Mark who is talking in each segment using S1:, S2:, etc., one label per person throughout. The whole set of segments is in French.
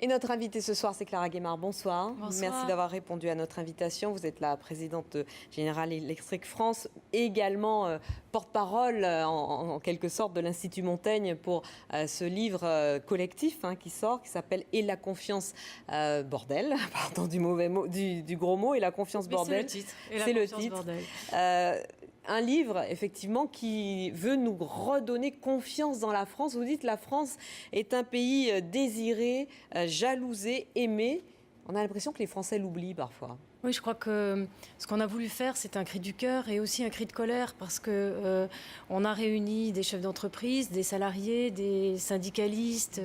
S1: Et notre invitée ce soir, c'est Clara Guémard. Bonsoir.
S2: Bonsoir.
S1: Merci d'avoir répondu à notre invitation. Vous êtes la présidente de General Electric France, également porte-parole en quelque sorte de l'Institut Montaigne pour ce livre collectif qui sort, qui s'appelle « Et la confiance bordel ». Pardon du mauvais mot, du gros mot. « Et la confiance bordel ».
S2: C'est le titre. Et la confiance bordel.
S1: Un livre, effectivement, qui veut nous redonner confiance dans la France. Vous dites que la France est un pays désiré, jalousé, aimé. On a l'impression que les Français l'oublient parfois.
S2: Oui, je crois que ce qu'on a voulu faire, c'est un cri du cœur et aussi un cri de colère parce que on a réuni des chefs d'entreprise, des salariés, des syndicalistes,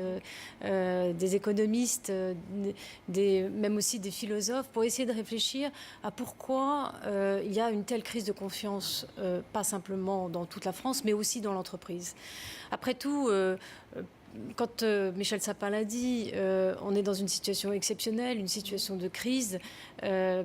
S2: des économistes, même aussi des philosophes pour essayer de réfléchir à pourquoi il y a une telle crise de confiance, pas simplement dans toute la France, mais aussi dans l'entreprise. Après tout, quand Michel Sapin l'a dit, on est dans une situation exceptionnelle, une situation de crise.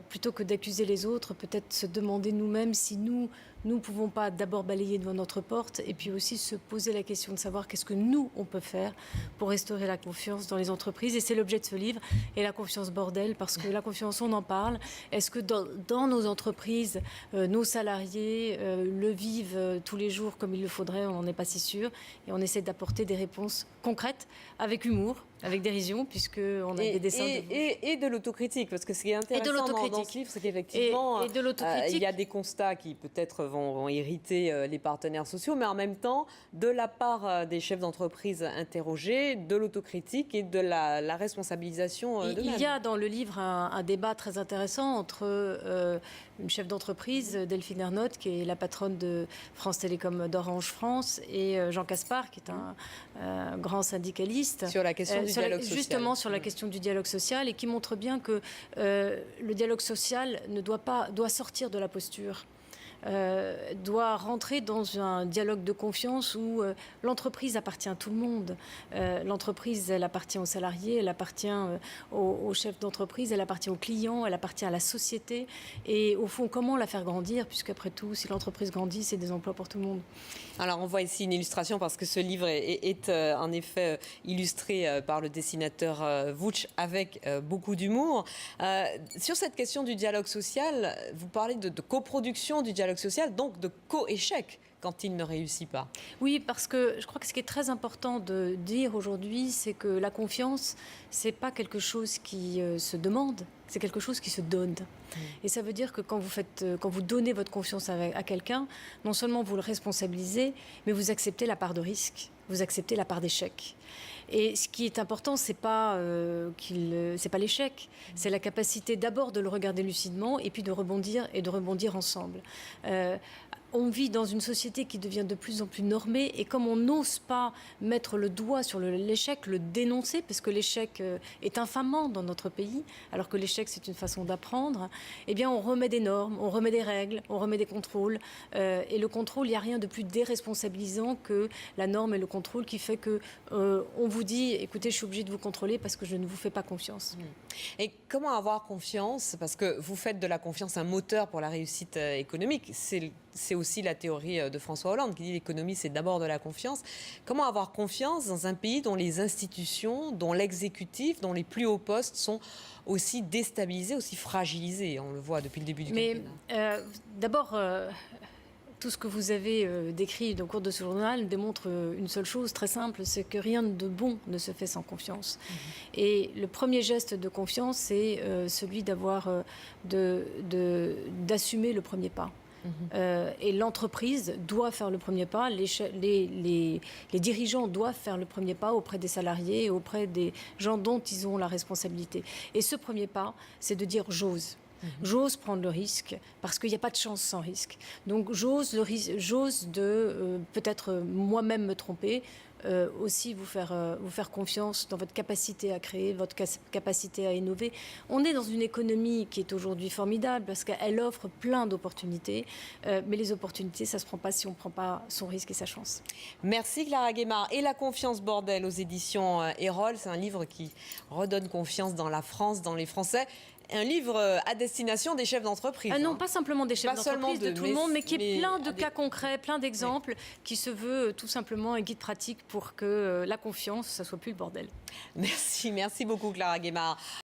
S2: Plutôt que d'accuser les autres, peut-être se demander nous-mêmes si nous ne pouvons pas d'abord balayer devant notre porte et puis aussi se poser la question de savoir qu'est-ce que nous, on peut faire pour restaurer la confiance dans les entreprises. Et c'est l'objet de ce livre, Et la confiance bordel, parce que la confiance, on en parle. Est-ce que dans nos entreprises, nos salariés le vivent tous les jours comme il le faudrait? On n'en est pas si sûr. Et on essaie d'apporter des réponses concrètes, avec humour, avec dérision, puisqu'on a des dessins
S1: et de l'autocritique, parce que ce qui est intéressant dans ce livre, c'est qu'effectivement, il y a des constats qui peut-être vont irriter les partenaires sociaux, mais en même temps, de la part des chefs d'entreprise interrogés, de l'autocritique et de la responsabilisation d'eux-mêmes.
S2: Il y a dans le livre un débat très intéressant entre une chef d'entreprise, Delphine Ernotte, qui est la patronne de France Télécom d'Orange France, et Jean Caspar, qui est un grand syndicaliste.
S1: Sur la question du dialogue social.
S2: Justement sur la question du dialogue social, et qui montre bien que le dialogue social doit sortir de la posture. Doit rentrer dans un dialogue de confiance où l'entreprise appartient à tout le monde. L'entreprise, elle appartient aux salariés, elle appartient aux chefs d'entreprise, elle appartient aux clients, elle appartient à la société. Et au fond, comment la faire grandir? Puisqu'après tout, si l'entreprise grandit, c'est des emplois pour tout le monde.
S1: Alors, on voit ici une illustration parce que ce livre est en effet illustré par le dessinateur Vouch avec beaucoup d'humour. Sur cette question du dialogue social, vous parlez de coproduction du dialogue social, donc de co-échec quand il ne réussit pas.
S2: Oui, parce que je crois que ce qui est très important de dire aujourd'hui, c'est que la confiance, c'est pas quelque chose qui se demande, c'est quelque chose qui se donne. Et ça veut dire que quand vous donnez votre confiance à quelqu'un, non seulement vous le responsabilisez, mais vous acceptez la part de risque, vous acceptez la part d'échec. Et ce qui est important, c'est pas l'échec, c'est la capacité d'abord de le regarder lucidement et puis de rebondir ensemble. On vit dans une société qui devient de plus en plus normée, et comme on n'ose pas mettre le doigt sur l'échec, le dénoncer, parce que l'échec est infamant dans notre pays, alors que l'échec c'est une façon d'apprendre, eh bien on remet des normes, on remet des règles, on remet des contrôles. Et le contrôle, il n'y a rien de plus déresponsabilisant que la norme et le contrôle qui fait que on vous dit, écoutez, je suis obligée de vous contrôler parce que je ne vous fais pas confiance.
S1: Et comment avoir confiance? Parce que vous faites de la confiance un moteur pour la réussite économique. C'est aussi la théorie de François Hollande qui dit l'économie, c'est d'abord de la confiance. Comment avoir confiance dans un pays dont les institutions, dont l'exécutif, dont les plus hauts postes sont aussi déstabilisés, aussi fragilisés? On le voit depuis le début du quinquennat.
S2: D'abord, tout ce que vous avez décrit au cours de ce journal démontre une seule chose très simple, c'est que rien de bon ne se fait sans confiance. Et le premier geste de confiance, c'est celui d'assumer le premier pas. Et l'entreprise doit faire le premier pas, les dirigeants doivent faire le premier pas auprès des salariés et auprès des gens dont ils ont la responsabilité. Et ce premier pas, c'est de dire « j'ose ». J'ose prendre le risque parce qu'il n'y a pas de chance sans risque. Donc j'ose de peut-être moi-même me tromper, aussi vous faire confiance dans votre capacité à créer, votre capacité à innover. On est dans une économie qui est aujourd'hui formidable parce qu'elle offre plein d'opportunités, mais les opportunités, ça ne se prend pas si on ne prend pas son risque et sa chance.
S1: Merci Clara Guémard. Et la confiance bordel aux éditions Erol, c'est un livre qui redonne confiance dans la France, dans les Français. un livre à destination des chefs d'entreprise.
S2: Non, pas simplement des chefs d'entreprise, de tout le monde, mais qui est plein de cas concrets, plein d'exemples, qui se veut tout simplement un guide pratique pour que la confiance, ça soit plus le bordel.
S1: Merci beaucoup Clara Guémard.